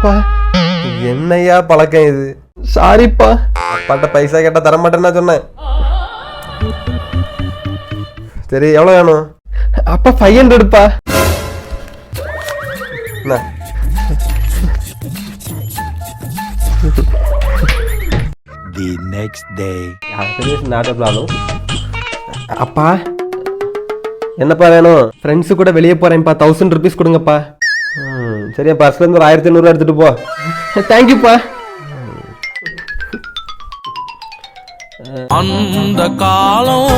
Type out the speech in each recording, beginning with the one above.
அப்பா என்னையா பழக்கம் இது? சாரிப்பா. அப்பாட்ட பைசா கேட்டா தரமாட்டேன்னா சொன்னேன். சரி எவ்வளவு வேணும்? அப்பா 500பா. The next day. Not a problem. அப்பா என்னப்பா வேணும்? ஃப்ரெண்ட்ஸு கூட வெளியே போறேன்ப்பா. 1000 rupees கொடுங்கப்பா. சரியா, பர்ஸ்ல இருந்து ஒரு 1500 எடுத்துட்டு போ. தேங்க்யூப்பா. அந்த காலம்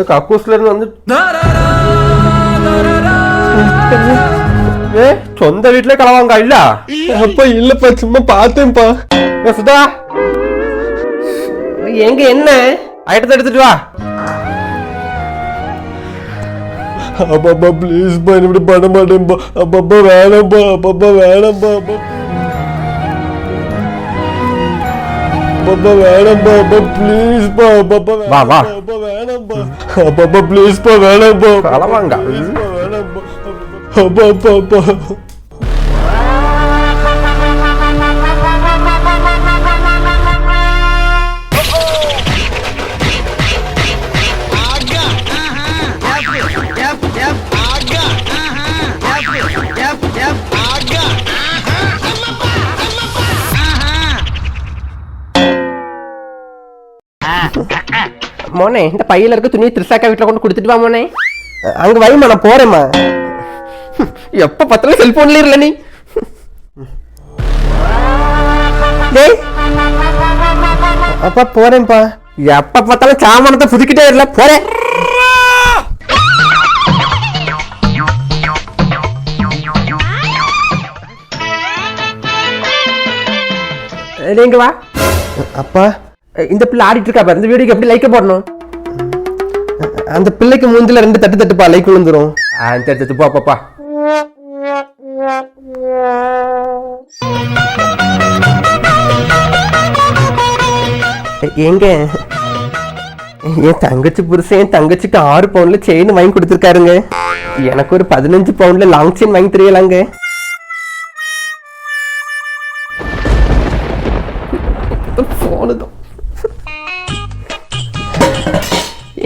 கக்கூஸ்ல இருந்து வந்து சொந்த வீட்டுல கலவாங்க இல்ல? அப்பா இல்லப்பா, சும்மா பார்த்தேன்ப்பா. சுதா எங்க என்ன ஐட்டத்தை எடுத்துட்டு வா. அப்பா ப்ளீஸ்ப்பா, இப்படி பண்ண மாட்டேன்ப்பா. அப்பா வேணாம்ப்பா. அப்பா வேணாம்ப்பா. அப்பா வேணாம்ப்பா. அப்பா ப்ளீஸ்ப்பா. அப்பா வா வா. அப்பா வேணாம்ப்பா. அப்பா ப்ளீஸ்ப்பா வேணாம்ப்பா. கலவாங்க வேணாம்ப்பா. அப்பா அப்பா அப்பா. மோனே, இந்த பையில இருக்க துணியை திரிசாக்கா வீட்டுல கொண்டு கொடுத்துட்டு வா மோனே. அங்க வைமா, நான் போறேம்மா. எப்ப பார்த்தாலும் செல்போன்ல இருல நீ. டேய் அப்பா போறேன்ப்பா. எப்ப பார்த்தாலும் சாமானத்தை புதுக்கிட்டே இருல, போறேன். நீங்க வா. அப்பா இந்த பிள்ளை ஆடிட்டு இருக்கா பாரு, இந்த வீடியோக்கு எப்படி லைக் போடணும்? அந்த பிள்ளைக்கு மூஞ்சில 2 தட்டு தட்டுப்பா, லைக் விழுந்துரும். சரி போ பாப்பா. எங்க என் தங்கச்சி புருஷன் என் தங்கச்சிக்கு 6 பவுன்ல செயின் வாங்கி கொடுத்துருக்காருங்க. எனக்கு ஒரு 15 பவுன்ல லாங் செயின் வாங்கி தெரியலாங்க. போனதும்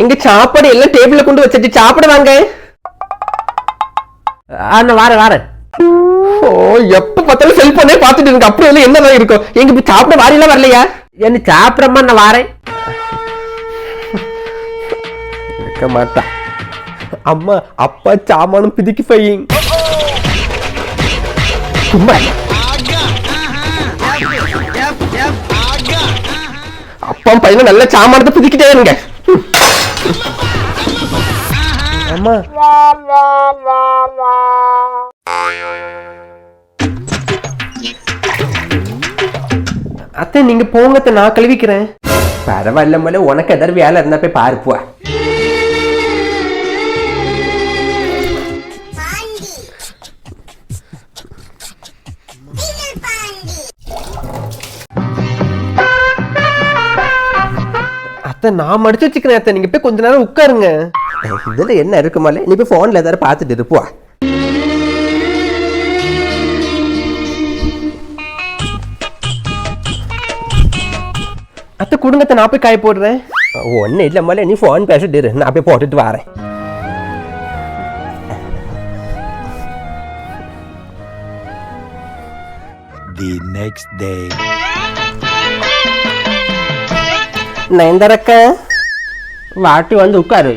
எங்க சாப்பாடு எல்லாம் டேபிள்ல கொண்டு வச்சிட்டு சாப்பிட வாங்க. வாரேன். ஓ, எப்ப பார்த்தாலும் செல்போனே பார்த்துட்டு இருக்கு. அப்படி எல்லாம் என்னதான் இருக்கும்? எங்க இப்ப சாப்பிட வாரியெல்லாம் வரலையா? என்ன சாப்பிடமா? நான் வாரேன். இருக்க மாட்டா. அம்மா அப்பா சாமானும் பிதிக்கி பையன். சும்மா அப்பா பையனை நல்ல சாமானத்தை பிதிக்கிட்டே இருங்க. அம்மா அத்தை நீங்க போங்க, நான் கழுவிக்கிறேன். பரவாயில்ல மேல, உனக்கு ஏதாவது வேலை இருந்தா போய் பாருப்பா. அத்தை நான் மடிச்சு வச்சுக்கிறேன். அத்தை நீங்க போய் கொஞ்ச நேரம் உட்காருங்க. இதுல என்ன இருக்குமால, நீ போய் போன்ல ஏதாவது பார்த்துட்டு இருப்பா. அத்தை கொடுங்க, நான் போய் காய போடுறேன். ஒன்னும் இல்ல மேல, நீ போன் பேசிட்டு இரு, நான் போய் போட்டுட்டு வரேன். The next day. நயன்தாரக்கா வாட்டி வந்து உட்காரு.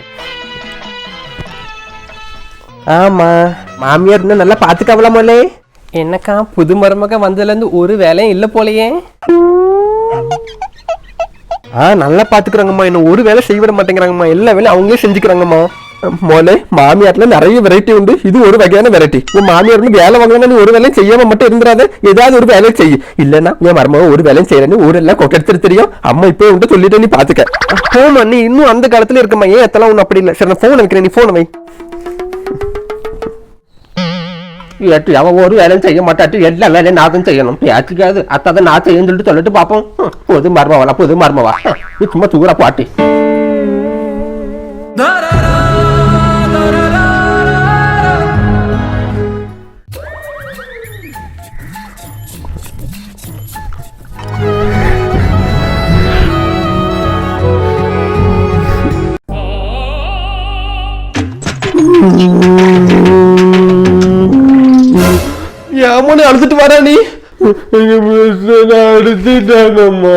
ஆமா, மாமியார் இன்னும் நல்லா பாத்துக்காவலாமலே. என்னக்கா புது மருமக வந்ததுல இருந்து ஒரு வேலையும் இல்ல போலயே. நல்லா பாத்துக்கிறாங்கம்மா. என்ன ஒரு வேலை செய்ய விட மாட்டேங்கிறாங்கம்மா. எல்லா வேலையும் அவங்களே செஞ்சுக்கிறாங்கம்மா. மோனே மாமியார்ல நிறைய வெரைட்டி உண்டு, இது ஒரு வகையான வெரைட்டி. உன் மாமியார் வந்து வேலை வாங்கலாம், நீ ஒரு வேலையும் செய்யாம மட்டும் இருந்துடாத, ஏதாவது ஒரு வேலையை செய்ய. இல்லன்னா என் மருமக ஒரு வேலையும் செய்யறேன்னு ஊரெல்லாம் கொக்கெடுத்துட்டு தெரியும். அம்மா இப்போ உன்ட்டு சொல்லிட்டு நீ பாத்துக்க. போமா, நீ இன்னும் அந்த காலத்துல இருக்கமா, ஏன் எத்தலாம் ஒன்னும் அப்படி இல்லை. சரி நான் போன் வைக்கிறேன், நீ போன் வை. அவன் ஒரு வேலையும் செய்ய மாட்டாட்டு, எல்லா வேலையும் நான் தான் செய்யணும். பேச்சுக்காது அத்தான் நான் செய்யன்னு சொல்லிட்டு சொல்லிட்டு பார்ப்போம். புது மருமவா புது மருமவா, நீ சும்மா தூர பாட்டு. ஏமோனே அழுதுட்டு வரா நீ? அடிச்சுட்டாங்கம்மா.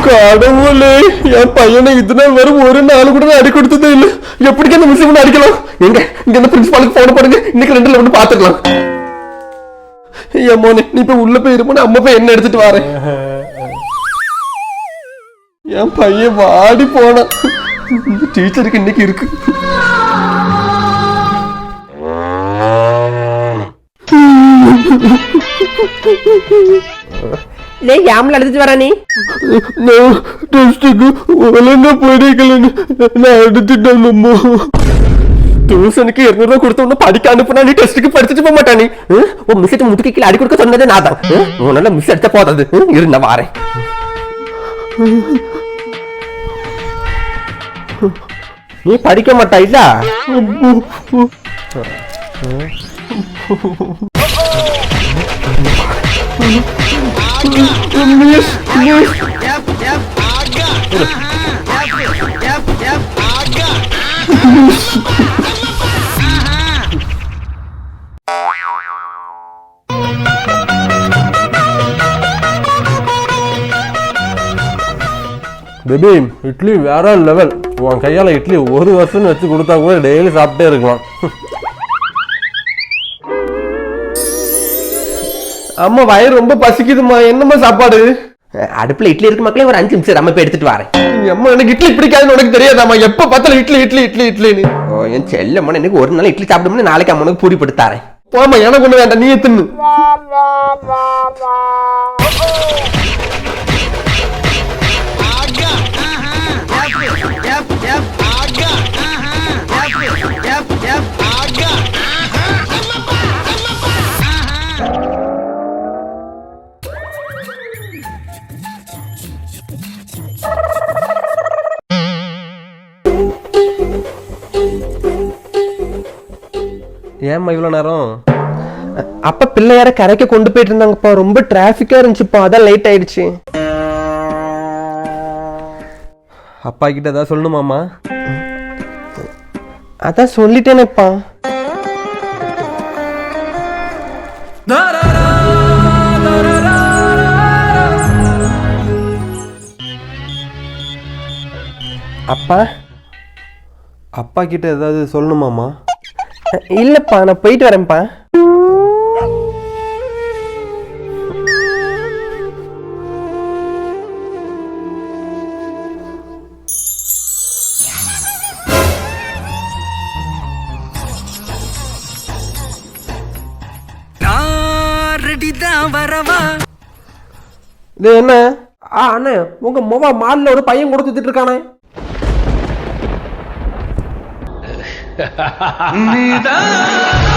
கடவுளே, என் பையனை இத்தனை வரும் ஒரு நாள் கூட அடி கொடுத்ததே இல்லை. எப்படிக்கு அந்த மிஸ் அடிக்கலாம்? எங்க இங்க இந்த பிரின்சிபாலுக்கு போன போடுங்க, இன்னைக்கு 2ல ஒண்ணு பாத்துக்கலாம். ஏமோனே நீ இப்ப உள்ள போய் இருப்போம், அம்மா போய் என்ன எடுத்துட்டு வரேன். என் பையன் வாடி போன டீச்சருக்கு இன்னைக்கு இருக்கு. ஏமல அழுதுட்டு வரா நீ? ஒழுங்கா போயிடலன்னு நான் எடுத்துட்டாங்கம்மா. டியூஷனுக்கு 200 ரூபா கொடுத்த உடனே படிக்க அனுப்புனா நீ டெஸ்ட்டுக்கு படிச்சுட்டு போக மாட்டா நீ? உன் மிஸ் முதுக்கு கீழே அடி கொடுக்க சொன்னதே நான் தான். உன்னால மிஸ் அடிச்சா போதாது, இரு நான் வாரேன். நீ படிக்க மாட்டா இல்ல? பேபி இட்லி வேற லெவல். உன் கையால இட்லி ஒரு வருஷம் வச்சு கொடுத்தா கூட டெய்லி சாப்பிட்டே இருக்கலாம். அம்மா வயிறு ரொம்ப பசிக்குதுமா, என்னம்மா சாப்பாடு? அடுப்புல இட்லி இருக்கு மக்களே, ஒரு 5 நிமிஷம் அம்மா போய் எடுத்துட்டு வரேன். அம்மா எனக்கு இட்லி பிடிக்காதுன்னு உனக்கு தெரியாதாம்மா? எப்ப பார்த்தாலும் இட்லி இட்லி இட்லி இட்லின்னு. என் செல்லம்மா எனக்கு ஒரு நாள் இட்லி சாப்பிடும்னு நாளைக்கு அம்மனுக்கு பூரி போட்டு தரேன். போமா, எனக்கு ஒண்ணு வேண்டாம், நீ தின்னு. ஏம்மா இவ்வளோ நேரம்? அப்ப பிள்ளையார கரைக்க கொண்டு போயிட்டு இருந்தாங்கப்பா, ரொம்ப டிராபிக்கா இருந்துச்சுப்பா, அதான் லேட் ஆயிடுச்சு. அப்பா கிட்ட ஏதாவது சொல்லணுமாம்மா? அதான் சொல்லிட்டேனேப்பா. அப்பா அப்பா கிட்ட ஏதாவது சொல்லணுமாம்மா? இல்லப்பா, நான் போயிட்டு வரேன்ப்பா. இது என்ன? அண்ணே, உங்க மொவா மால்ல ஒரு பையன் கூட சுத்திட்டு இருக்கானே. நீதான்